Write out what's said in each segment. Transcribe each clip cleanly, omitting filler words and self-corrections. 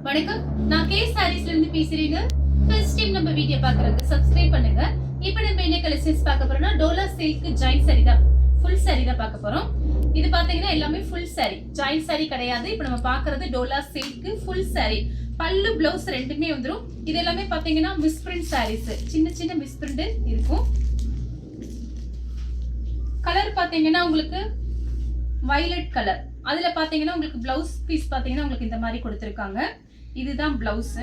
வணக்கம், நான் கே சாரீஸ்ல இருந்து பேசுறேங்க. ஃபர்ஸ்ட் டைம் நம்ம வீடியோ பார்க்கறதுக்கு சப்ஸ்கிரைப் பண்ணுங்க. இப்போ நம்ம என்ன கலெக்ஷன்ஸ் பார்க்க போறோம்னா டோலா சில்க் ஜாயிண்ட் saree தான், ஃபுல் saree தான் பார்க்க போறோம். இது பாத்தீங்கன்னா எல்லாமே ஃபுல் saree, ஜாயிண்ட் saree கிடையாது. இப்போ நம்ம பார்க்கிறது டோலா சில்க் ஃபுல் saree. பல்லு பிளவுஸ் ரெண்டுமே வந்துரும். இது எல்லாமே பாத்தீங்கன்னா மிஸ்பிரிண்ட் sarees, சின்ன சின்ன மிஸ்பிரிண்ட் இருக்கும். கலர் பாத்தீங்கன்னா உங்களுக்கு வயலட் கலர். அதுல பாத்தீங்கன்னா உங்களுக்கு பிளவுஸ் பீஸ் பாத்தீங்கன்னா உங்களுக்கு இந்த மாதிரி கொடுத்திருக்காங்க. இதுதான் பிளவுஸ்.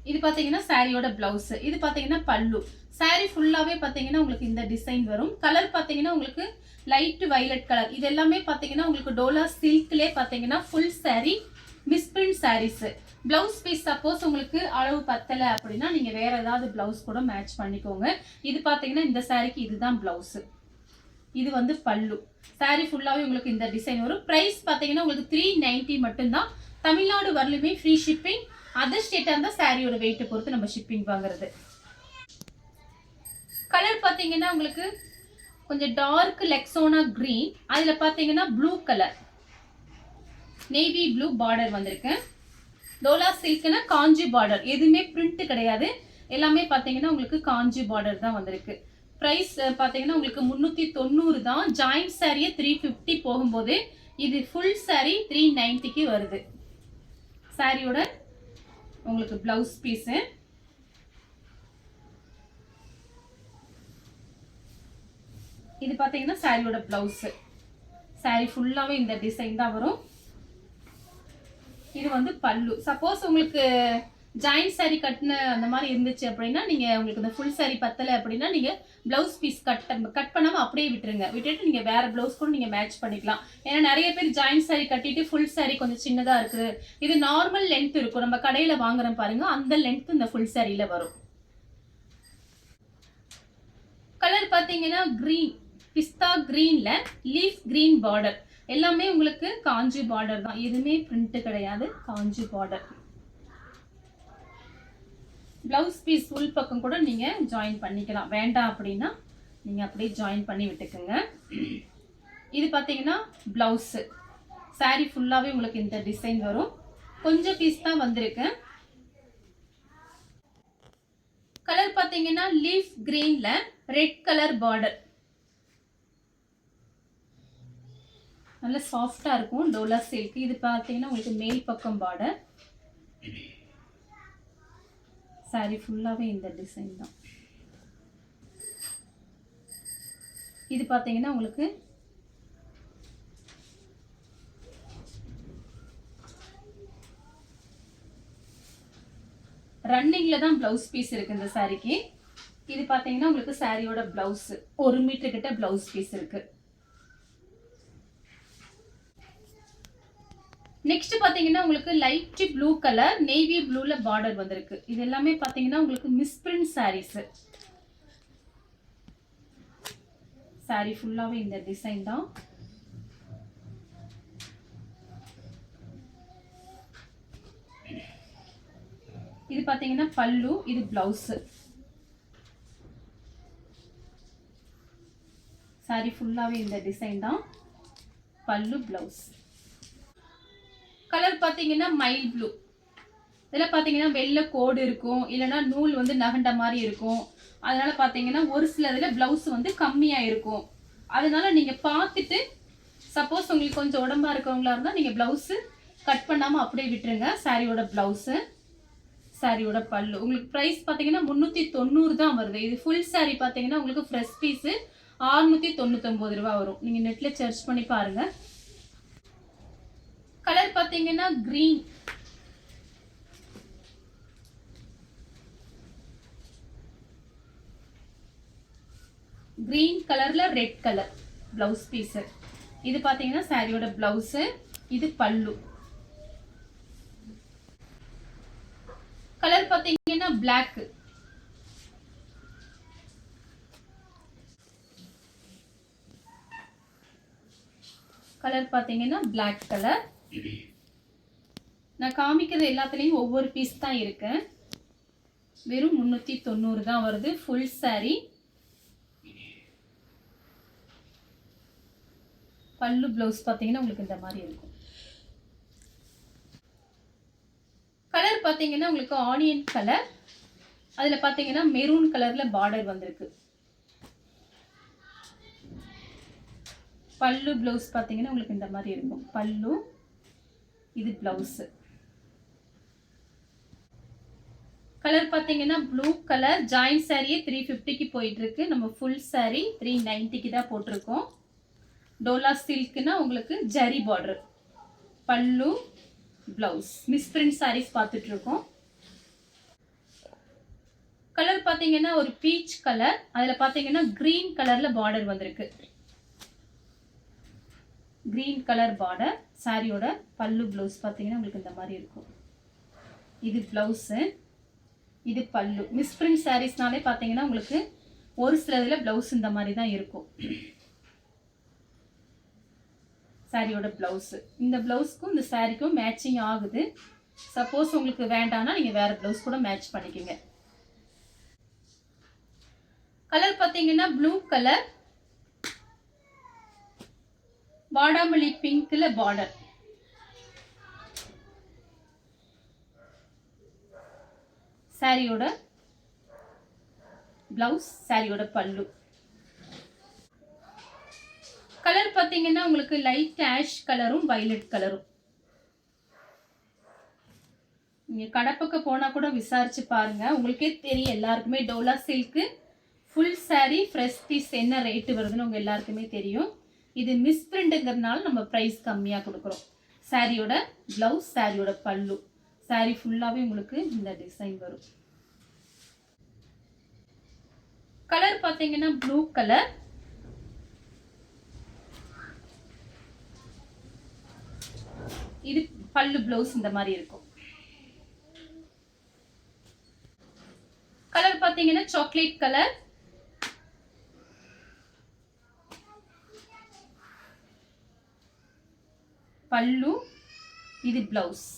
இது பாத்தீங்கன்னா சாரியோட பிளவுஸ். இது பாத்தீங்கன்னா பல்லு. சாரி ஃபுல்லாவே பாத்தீங்கன்னா உங்களுக்கு இந்த டிசைன் வரும். கலர் பாத்தீங்கன்னா உங்களுக்கு லைட் வயலட் கலர். இது எல்லாமே பாத்தீங்கன்னா உங்களுக்கு டோலா சில்க்லயே பாத்தீங்கன்னா full sari misprint saris. Blouse piece suppose உங்களுக்கு அளவு பத்தல அப்படின்னா நீங்க வேற ஏதாவது பிளவுஸ் கூட மேட்ச் பண்ணிக்கோங்க. இது பாத்தீங்கன்னா இந்த சாரிக்கு இதுதான் பிளவுஸ். இது வந்து பல்லு. சாரி ஃபுல்லாவே உங்களுக்கு இந்த டிசைன் வரும். பிரைஸ் பாத்தீங்கன்னா உங்களுக்கு 390 மட்டும்தான். தமிழ்நாடு வரலுமே ஃப்ரீ ஷிப்பிங். அதர் ஸ்டேட்டா இருந்தா சாரியோட வெயிட் பொறுத்து நம்ம ஷிப்பிங் வாங்குறது. கலர் பாத்தீங்கன்னா உங்களுக்கு கொஞ்சம் டார்க் லெக்ஸோனா கிரீன். அதுல பாத்தீங்கன்னா blue colour, navy blue border வந்திருக்கு. டோலா சில்க்னா காஞ்சி பார்டர், எதுவுமே பிரிண்ட் கிடையாது. எல்லாமே பாத்தீங்கன்னா உங்களுக்கு காஞ்சி பார்டர் தான் வந்திருக்கு. பிரைஸ் பாத்தீங்கன்னா உங்களுக்கு 390 தான். ஜாயிண்ட் சாரியே 350 போகும்போது இது ஃபுல் சாரி 390க்கு வருது. சாரியோட உங்களுக்கு பிளவுஸ் பீஸ். இது பாத்தீங்கன்னா சாரியோட பிளவுஸ். சாரி ஃபுல்லாவே இந்த டிசைன் தான் வரும். இது வந்து பல்லு. சப்போஸ் உங்களுக்கு ஜாயிண்ட் சாரி கட்டின அந்த மாதிரி இருந்துச்சு அப்படின்னா நீங்க உங்களுக்கு இந்த ஃபுல் சாரி பத்தல அப்படின்னா நீங்க பிளவுஸ் பீஸ் கட் பண்ணாம அப்படியே விட்டுட்டு நீங்க வேற பிளவுஸ் கூட நீங்க மேட்ச் பண்ணிக்கலாம். ஏன்னா நிறைய பேர் ஜாயிண்ட் சாரி கட்டிட்டு ஃபுல் சாரி கொஞ்சம் சின்னதா இருக்குது. இது நார்மல் லென்த் இருக்கும். நம்ம கடையில வாங்குறோம் பாருங்க, அந்த லென்த் இந்த ஃபுல் சாரியில வரும். கலர் பாத்தீங்கன்னா கிரீன், பிஸ்தா கிரீன்ல லீஃப் கிரீன் பார்டர். எல்லாமே உங்களுக்கு காஞ்சி பார்டர் தான், எதுவுமே பிரிண்ட் கிடையாது. காஞ்சி பார்டர். பிளவுஸ் பீஸ் உள் பக்கம் கூட நீங்க ஜாயின் பண்ணிக்கலாம். வேண்டாம் அப்படின்னா நீங்க அப்படியே ஜாயின் பண்ணி விட்டுக்குங்க. இது பாத்தீங்கன்னா பிளவுஸ். சாரி ஃபுல்லாவே உங்களுக்கு இந்த டிசைன் வரும். கொஞ்சம் பீஸ் தான் வந்திருக்கு. கலர் பாத்தீங்கன்னா லீஃப் கிரீன்ல ரெட் கலர் பார்டர். நல்ல சாஃப்டா இருக்கும் டோலா சில்க். இது பாத்தீங்கன்னா உங்களுக்கு மேல் பக்கம் பார்டர். சாரி ஃபுல்லாவே இந்த டிசைன் தான். இது பாத்தீங்கன்னா உங்களுக்கு ரன்னிங்ல தான் பிளவுஸ் பீஸ் இருக்கு இந்த சாரிக்கு. இது பாத்தீங்கன்னா உங்களுக்கு சாரியோட பிளவுஸ். 1 மீட்டர் கிட்ட பிளவுஸ் பீஸ் இருக்கு. நெக்ஸ்ட் பாத்தீங்கன்னா உங்களுக்கு லைட் ப்ளூ கலர், நேவி ப்ளூல பார்டர் வந்திருக்கு. இது எல்லாமே பாத்தீங்கன்னா உங்களுக்கு மிஸ்பிரிண்ட் சாரீஸ். சாரி ஃபுல்லாவே இந்த டிசைன் தான். இது பாத்தீங்கன்னா பல்லு, இது பிளவுஸ். சாரி ஃபுல்லாவே இந்த டிசைன் தான். பல்லு பிளவுஸ். கலர் பாத்தீங்கன்னா மைல் ப்ளூ. இதுல பாத்தீங்கன்னா வெள்ளை கோடு இருக்கும், இல்லைன்னா நூல் வந்து நகண்ட மாதிரி இருக்கும். அதனால பாத்தீங்கன்னா ஒரு சில இதுல பிளவுஸ் வந்து கம்மியா இருக்கும். அதனால நீங்க பார்த்துட்டு சப்போஸ் உங்களுக்கு கொஞ்சம் உடம்பா இருக்கவங்களா இருந்தா நீங்க பிளவுஸ் கட் பண்ணாம அப்படியே விட்டுருங்க. சாரியோட பிளவுஸ், சாரியோட பல்லு. உங்களுக்கு பிரைஸ் பாத்தீங்கன்னா 390 தான் வருது. இது ஃபுல் சாரி பாத்தீங்கன்னா உங்களுக்கு ஃப்ரெஷ் பீஸ் 699 ரூபாய் வரும். நீங்க நெட்ல சர்ச் பண்ணி பாருங்க. கலர் பாத்தீங்கன்னா கிரீன். கிரீன் கலர்ல ரெட் கலர் பிளவுஸ் பீஸ். இது பாத்தீங்கன்னா சாரியோட பிளவுஸ், இது பல்லு. கலர் பாத்தீங்கன்னா பிளாக். கலர் பாத்தீங்கன்னா பிளாக் கலர். நான் காமிக்கிறது எல்லாத்துலயும் ஒவ்வொரு பீஸ் தான் இருக்கு. வெறும் 390 தான் வருது ஃபுல் சாரி. பல்லு ப்ளவுஸ் பார்த்தீங்கன்னா உங்களுக்கு இந்த மாதிரி இருக்கும். கலர் பார்த்தீங்கன்னா உங்களுக்கு ஆனியன் கலர், அதில் பார்த்தீங்கன்னா மெரூன் கலரில் பார்டர் வந்திருக்கு. பல்லு ப்ளவுஸ் பார்த்தீங்கன்னா உங்களுக்கு இந்த மாதிரி இருக்கும். பல்லு, இது ப்ளவுஸு. கலர் பார்த்தீங்கன்னா ப்ளூ கலர். ஜாயின் சாரியே 350க்கு போயிட்டு இருக்கு. நம்ம ஃபுல் சாரி 390க்கு தான் போட்டிருக்கோம். டோலா சில்க்னா உங்களுக்கு ஜரி பார்டர். பல்லு, ப்ளவுஸ். மிஸ் பிரிண்ட் சாரீஸ் பார்த்துட்டு இருக்கோம். கலர் பார்த்தீங்கன்னா ஒரு பீச் கலர், அதில் பார்த்தீங்கன்னா கிரீன் கலரில் பார்டர் வந்திருக்கு. Green colour border. சாரியோட பல்லு ப்ளவுஸ் பார்த்தீங்கன்னா உங்களுக்கு இந்த மாதிரி இருக்கும். இது ப்ளவுஸு, இது பல்லு. மிஸ் பிரிண்ட் சாரீஸ்னாலே பார்த்தீங்கன்னா உங்களுக்கு ஒரு சில இதில் ப்ளவுஸ் இந்த மாதிரி தான் இருக்கும். சாரியோட ப்ளவுஸு. இந்த ப்ளவுஸ்க்கும் இந்த சாரிக்கும் மேட்சிங் ஆகுது. சப்போஸ் உங்களுக்கு வேண்டாம்னா நீங்கள் வேறு ப்ளவுஸ் கூட மேட்ச் பண்ணிக்கோங்க. கலர் பார்த்தீங்கன்னா ப்ளூ கலர், வாடாமல்லி பிங்க்ல பார்டர். சாரியோட பிளவுஸ், சாரியோட பல்லு. கலர் பார்த்தீங்கன்னா உங்களுக்கு லைட் ஆஷ் கலரும் வைலட் கலரும். நீங்க கடப்பக்க போனா கூட விசாரிச்சு பாருங்க, உங்களுக்கே தெரியும். எல்லாருக்குமே டோலா silk full sari fresh piece என்ன ரேட்டு வருதுன்னு உங்க எல்லாருக்குமே தெரியும். இது மிஸ் பிரிண்ட்ங்கிறதுனால நம்ம ப்ரைஸ் கம்மியாக கொடுக்குறோம். சாரியோட பிளவுஸ், சாரியோட பல்லு. சாரி ஃபுல்லாகவே உங்களுக்கு இந்த டிசைன் வரும். கலர் பார்த்தீங்கன்னா ப்ளூ கலர், இது பல்லு ப்ளவுஸ் இந்த மாதிரி இருக்கும். கலர் பார்த்தீங்கன்னா சாக்லேட் கலர், பல்லு, இது பிளவுஸ்.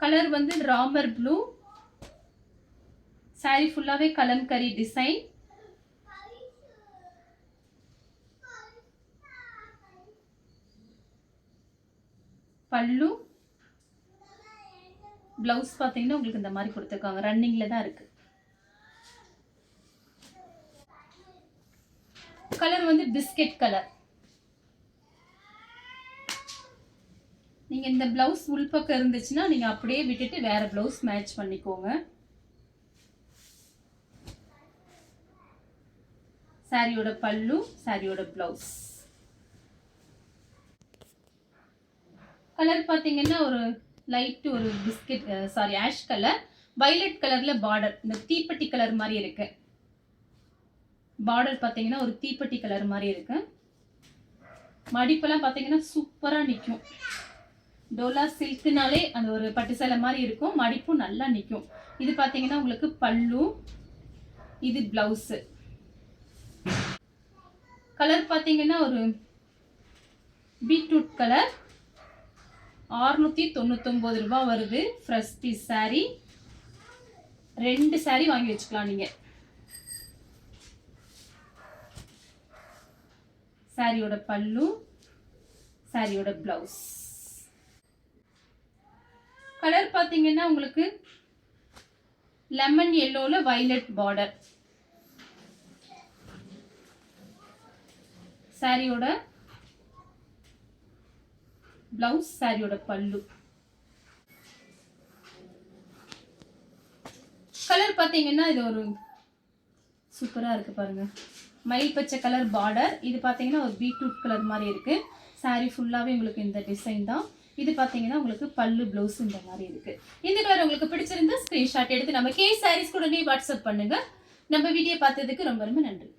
கலர் வந்து ராமர் ப்ளூ. சாரி ஃபுல்லாவே கலம்கரி டிசைன். பல்லு, பிளவுஸ் பார்த்தீங்கன்னா உங்களுக்கு இந்த மாதிரி கொடுத்துருக்காங்க. ரன்னிங்ல தான் இருக்கு. கலர் வந்து பிஸ்கெட் கலர். நீங்க இந்த பிளவுஸ் உள்பக்கம் இருந்துச்சுன்னா நீங்க அப்படியே விட்டுட்டு வேற பிளவுஸ் மேட்ச் பண்ணிக்கோங்க. சாரியோட பல்லு, சாரியோட பிளவுஸ். கலர் பாத்தீங்கன்னா ஒரு லைட் ஒரு பிஸ்கெட் ஆஷ் கலர், வைலட் கலர்ல பார்டர். இந்த தீப்பெட்டி கலர் மாதிரி இருக்கு. பார்டர் பாத்தீங்கன்னா ஒரு தீப்பெட்டி கலர் மாதிரி இருக்கு. மடிப்பெல்லாம் பாத்தீங்கன்னா சூப்பரா நிக்கும். டோலா சில்க்னாலே அந்த ஒரு பட்டு சேலை மாதிரி இருக்கும். மடிப்பும் நல்லா நிக்கும். இது பாத்தீங்கன்னா உங்களுக்கு பல்லு, இது பிளவுஸ். கலர் பாத்தீங்கன்னா ஒரு பீட்ரூட் கலர். 699 ரூபாய் வருது. Fresh piece sorry. 2 சாரி வாங்கி வச்சுக்கலாம் நீங்க. சாரியோட பல்லு, சாரியோட பிளவுஸ். கலர் பாத்தீங்கன்னா உங்களுக்கு லெமன் எல்லோல வைலட் பார்டர். சாரியோட பிளவுஸ், சாரியோட பல்லு. கலர் பாத்தீங்கன்னா இது ஒரு சூப்பரா இருக்கு பாருங்க. மயில் பச்சை கலர் பார்டர். இது பாத்தீங்கன்னா ஒரு பீட்ரூட் கலர் மாதிரி இருக்கு. சாரி ஃபுல்லாவே உங்களுக்கு இந்த டிசைன் தான். இது பாத்தீங்கன்னா உங்களுக்கு பல்லு பிளவுஸ் இந்த மாதிரி இருக்கு. இந்த கலர் உங்களுக்கு பிடிச்சிருந்தா ஸ்கிரீன்ஷாட் எடுத்து நம்ம கே சாரீஸ் கூட வாட்ஸ்அப் பண்ணுங்க. நம்ம வீடியோ பார்த்ததுக்கு ரொம்ப ரொம்ப நன்றி.